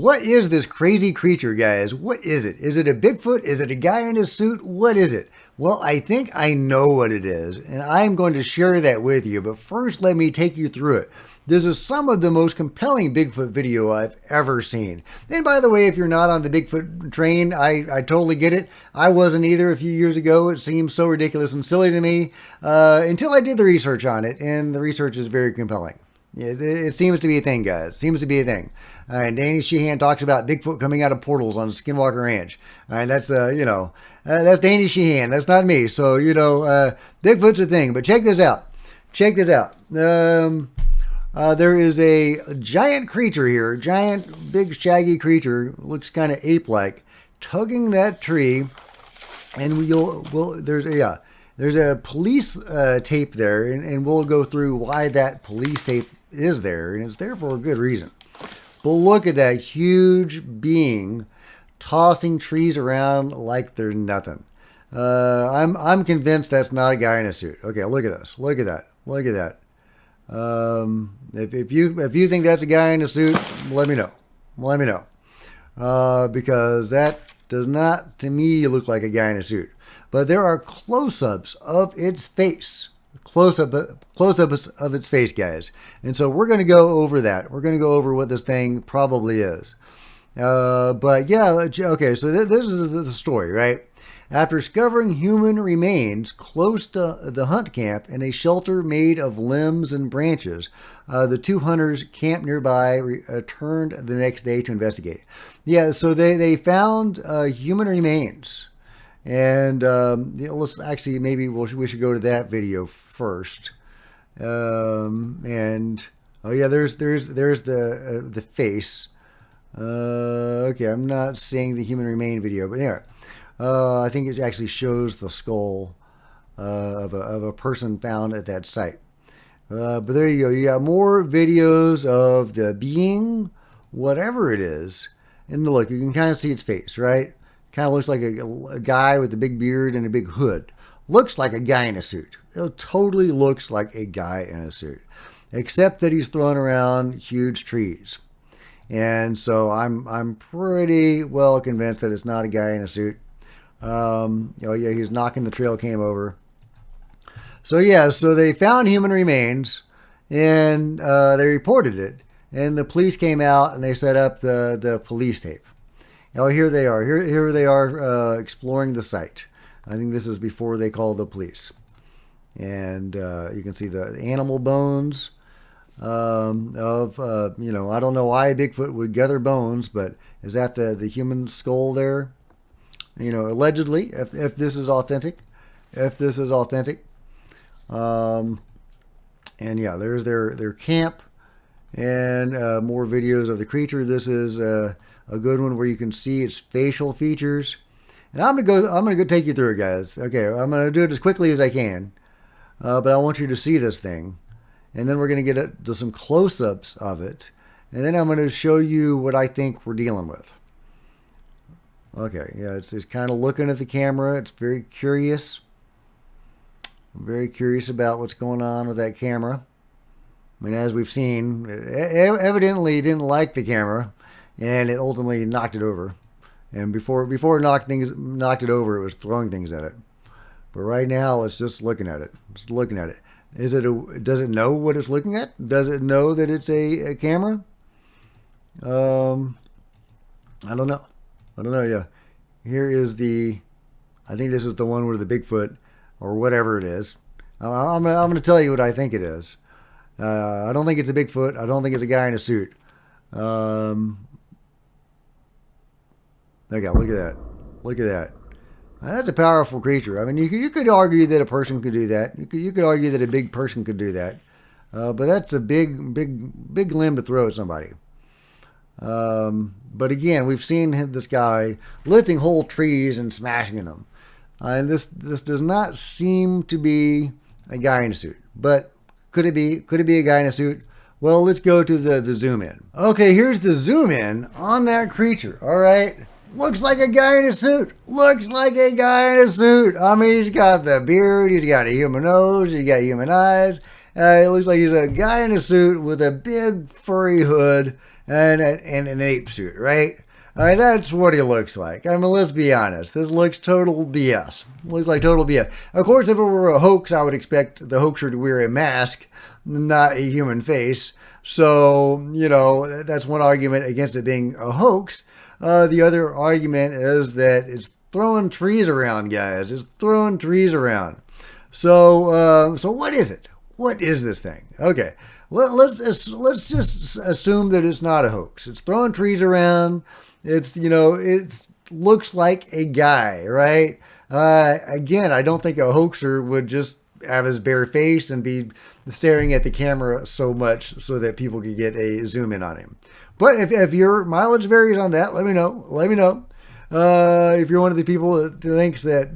what is this crazy creature, guys? What is it? Is it a Bigfoot? Is it a guy in a suit? What is it? Well, I think I know what it is, and I'm going to share that with you. But first, let me take you through it. This is some of the most compelling Bigfoot video I've ever seen. And by the way, if you're not on the Bigfoot train, I totally get it. I wasn't either a few years ago. It seemed so ridiculous and silly to me until I did the research on it, and the research is very compelling. It seems to be a thing, guys. It seems to be a thing. And Danny Sheehan talks about Bigfoot coming out of portals on Skinwalker Ranch. And that's, that's Danny Sheehan. That's not me. So, Bigfoot's a thing. But check this out. Check this out. There is a giant creature here, a giant, big, shaggy creature, looks kind of ape-like, tugging that tree, and there's a police tape there, and we'll go through why that police tape is there, and it's there for a good reason. But look at that huge being tossing trees around like there's nothing. I'm convinced that's not a guy in a suit. Okay, look at this. Look at that. Look at that. If you think that's a guy in a suit, let me know. Let me know. Because that does not, to me, look like a guy in a suit. But there are close-ups of its face. Close-ups of its face, guys. And so we're going to go over that. We're going to go over what this thing probably is. But yeah, okay, so this is the story, right? After discovering human remains close to the hunt camp in a shelter made of limbs and branches, the two hunters camped nearby returned the next day to investigate. Yeah, so they found human remains. And let's actually, maybe we should go to that video first. And oh yeah, there's the face. Okay, I'm not seeing the human remain video, but here, I think it actually shows the skull of a person found at that site. But there you go. You got more videos of the being, whatever it is. And look, you can kind of see its face, right? Kind of looks like a guy with a big beard and a big hood. Looks like a guy in a suit. It totally looks like a guy in a suit. Except that he's throwing around huge trees. And so I'm pretty well convinced that it's not a guy in a suit. Oh yeah, he's knocking the trail cam over. So yeah, so they found human remains and they reported it. And the police came out and they set up the police tape. Oh, here they are. Here they are exploring the site. I think this is before they called the police. And you can see the animal bones of, I don't know why Bigfoot would gather bones, but is that the human skull there? Allegedly, if this is authentic. If this is authentic. And yeah, there's their camp and more videos of the creature. This is a good one where you can see its facial features. And I'm gonna go take you through it, guys. Okay, I'm gonna do it as quickly as I can, but I want you to see this thing, and then we're gonna get to some close-ups of it, and then I'm gonna show you what I think we're dealing with. Okay, yeah, it's kind of looking at the camera. It's very curious. I'm very curious about what's going on with that camera. I mean, as we've seen, evidently it didn't like the camera, and it ultimately knocked it over. And before it knocked it over, it was throwing things at it. But right now, it's just looking at it. Just looking at it. Does it know what it's looking at? Does it know that it's a camera? I don't know. Yeah. Here is I think this is the one where the Bigfoot, or whatever it is. I'm going to tell you what I think it is. I don't think it's a Bigfoot. I don't think it's a guy in a suit. Okay, look at that. Look at that. Now, that's a powerful creature. I mean, you could argue that a person could do that. You could argue that a big person could do that. But that's a big limb to throw at somebody. But again, we've seen this guy lifting whole trees and smashing them. And this does not seem to be a guy in a suit. But could it be? Could it be a guy in a suit? Well, let's go to the zoom in. Okay, here's the zoom in on that creature. All right. Looks like a guy in a suit. Looks like a guy in a suit. I mean, he's got the beard. He's got a human nose. He's got human eyes. It looks like he's a guy in a suit with a big furry hood and an ape suit, right? I mean, that's what he looks like. I mean, let's be honest. This looks total BS. Looks like total BS. Of course, if it were a hoax, I would expect the hoaxer to wear a mask, not a human face. So, that's one argument against it being a hoax. The other argument is that it's throwing trees around, guys. It's throwing trees around. So what is it? What is this thing? Okay, let's just assume that it's not a hoax. It's throwing trees around. It looks like a guy, right? Again, I don't think a hoaxer would just have his bare face and be staring at the camera so much so that people could get a zoom in on him. But if your mileage varies on that, let me know. Let me know. If you're one of the people that thinks that,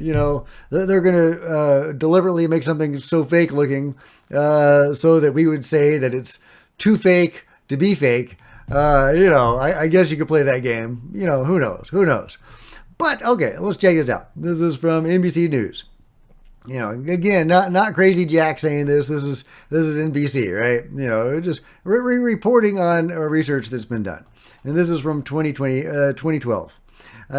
they're going to deliberately make something so fake looking so that we would say that it's too fake to be fake, I guess you could play that game. Who knows? Who knows? But, okay, let's check this out. This is from NBC News. Again, not Crazy Jack saying this. This is NBC, right? Just reporting on research that's been done. And this is from 2012.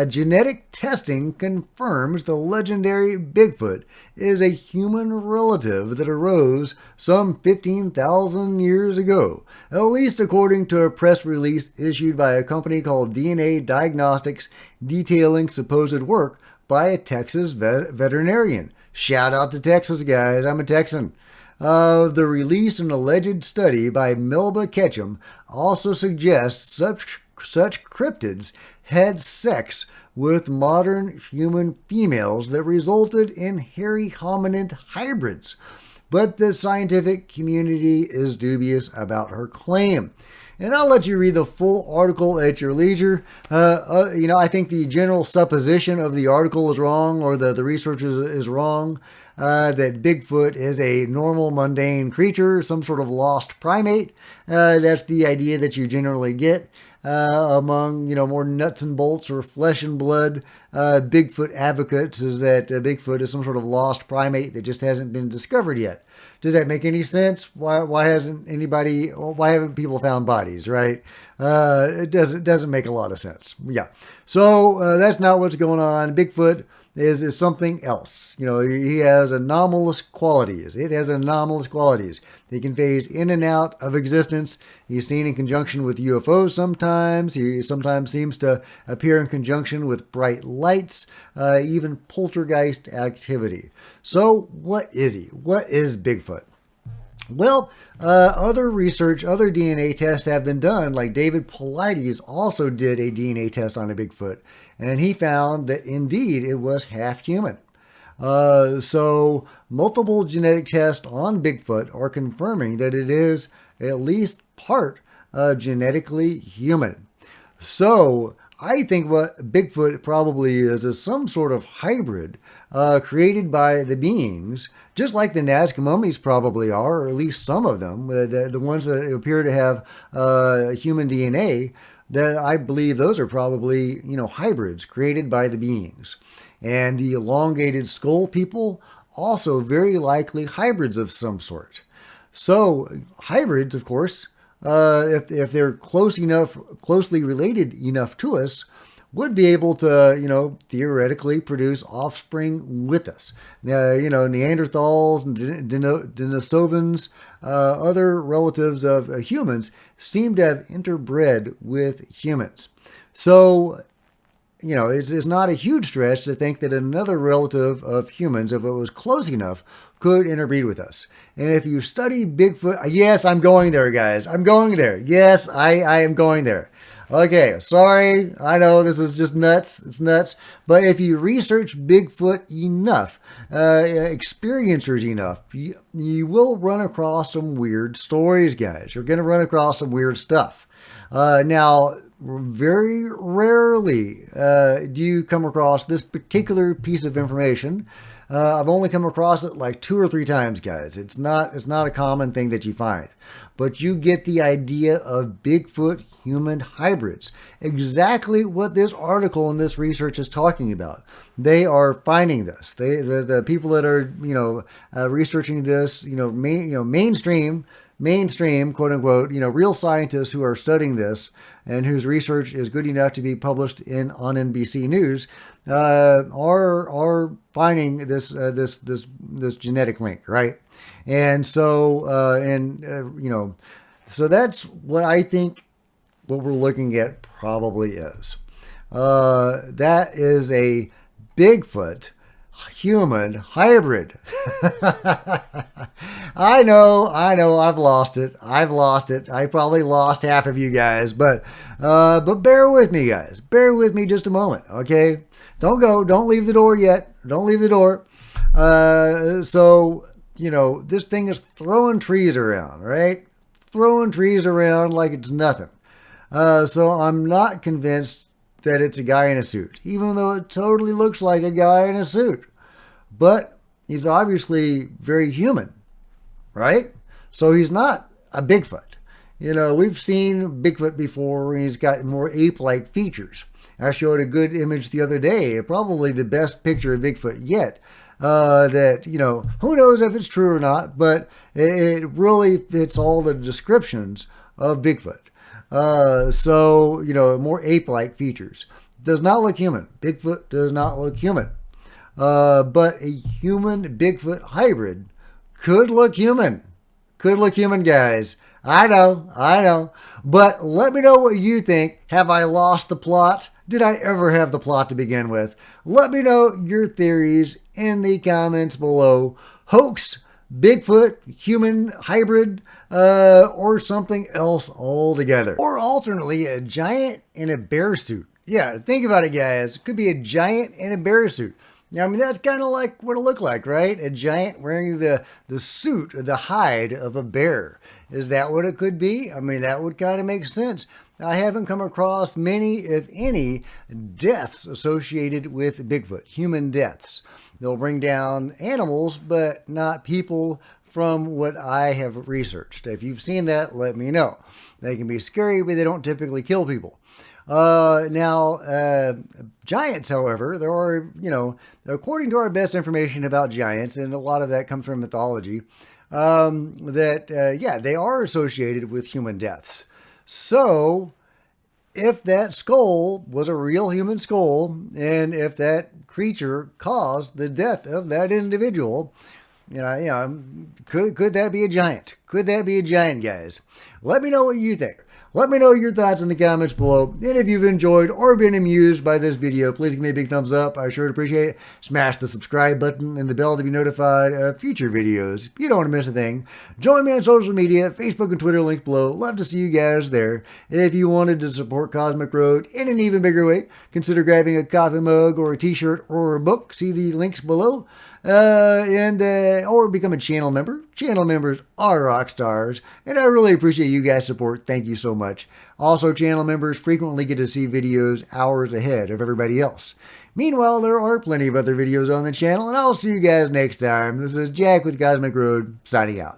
Genetic testing confirms the legendary Bigfoot is a human relative that arose some 15,000 years ago, at least according to a press release issued by a company called DNA Diagnostics detailing supposed work by a Texas veterinarian. Shout out to Texas, guys. I'm a Texan. The release and alleged study by Melba Ketchum also suggests such cryptids had sex with modern human females that resulted in hairy hominid hybrids. But the scientific community is dubious about her claim. And I'll let you read the full article at your leisure. I think the general supposition of the article is wrong, or the research is wrong, that Bigfoot is a normal, mundane creature, some sort of lost primate. That's the idea that you generally get among, more nuts and bolts or flesh and blood Bigfoot advocates, is that Bigfoot is some sort of lost primate that just hasn't been discovered yet. Does that make any sense? Why haven't people found bodies, right? It doesn't make a lot of sense. Yeah. So that's not what's going on. Bigfoot is something else. He has anomalous qualities. It has anomalous qualities. He can phase in and out of existence. He's seen in conjunction with UFOs sometimes. He sometimes seems to appear in conjunction with bright lights, even poltergeist activity. So what is he? What is Bigfoot? Well, other research, other DNA tests have been done. Like David Paulides also did a DNA test on a Bigfoot, and he found that indeed it was half human. So multiple genetic tests on Bigfoot are confirming that it is at least part genetically human. So I think what Bigfoot probably is some sort of hybrid created by the beings, just like the Nazca mummies probably are, or at least some of them, the ones that appear to have human DNA. That I believe those are probably, hybrids created by the beings. And the elongated skull people, also very likely hybrids of some sort. So hybrids, of course, if they're closely related enough to us, would be able to, theoretically produce offspring with us. Now, Neanderthals and Denisovans, other relatives of humans, seem to have interbred with humans. So, it's not a huge stretch to think that another relative of humans, if it was close enough, could interbreed with us. And if you study Bigfoot, yes, I'm going there, guys. I'm going there. Yes, I am going there. Okay, sorry, I know this is just nuts. It's nuts. But if you research Bigfoot enough, experiencers enough, you will run across some weird stories, guys. You're going to run across some weird stuff. Now, very rarely do you come across this particular piece of information I've only come across it like 2 or 3 times, guys. It's not a common thing that you find. But you get the idea of Bigfoot human hybrids. Exactly what this article and this research is talking about. They are finding this. The people that are researching this, mainstream, quote unquote, real scientists who are studying this and whose research is good enough to be published on NBC News, are finding this genetic link, right? And so so that's what I think what we're looking at probably is. That is a Bigfoot human hybrid. I know, I've lost it. I probably lost half of you guys, but bear with me, guys. Bear with me just a moment, okay? Don't go. Don't leave the door yet. Don't leave the door. So, this thing is throwing trees around, right? Throwing trees around like it's nothing. So I'm not convinced that it's a guy in a suit, even though it totally looks like a guy in a suit. But he's obviously very human, right? So he's not a Bigfoot. We've seen Bigfoot before, and he's got more ape-like features. I showed a good image the other day, probably the best picture of Bigfoot yet. That, who knows if it's true or not, but it really fits all the descriptions of Bigfoot. So, more ape-like features. Does not look human. Bigfoot does not look human. But a human Bigfoot hybrid could look human. Could look human, guys. I know. But let me know what you think. Have I lost the plot? Did I ever have the plot to begin with? Let me know your theories in the comments below. Hoax, Bigfoot, human hybrid, or something else altogether. Or alternately, a giant in a bear suit. Yeah, think about it, guys. It could be a giant in a bear suit. I mean, that's kind of like what it looked like, right? A giant wearing the suit or the hide of a bear. Is that what it could be? I mean, that would kind of make sense. I haven't come across many, if any, deaths associated with Bigfoot, human deaths. They'll bring down animals, but not people from what I have researched. If you've seen that, let me know. They can be scary, but they don't typically kill people. Giants, however, there are, according to our best information about giants, and a lot of that comes from mythology, they are associated with human deaths. So, if that skull was a real human skull, and if that creature caused the death of that individual, could that be a giant? Could that be a giant, guys? Let me know what you think. Let me know your thoughts in the comments below. And if you've enjoyed or been amused by this video, please give me a big thumbs up. I sure appreciate it. Smash the subscribe button and the bell to be notified of future videos. You don't want to miss a thing. Join me on social media, Facebook and Twitter, links below. Love to see you guys there. If you wanted to support Cosmic Road in an even bigger way, consider grabbing a coffee mug or a t-shirt or a book. See the links below. Or become a channel member. Channel members are rock stars, and I really appreciate you guys' support. Thank you so much. Also, channel members frequently get to see videos hours ahead of everybody else. Meanwhile, there are plenty of other videos on the channel, and I'll see you guys next time. This is Jack with Cosmic Road, signing out.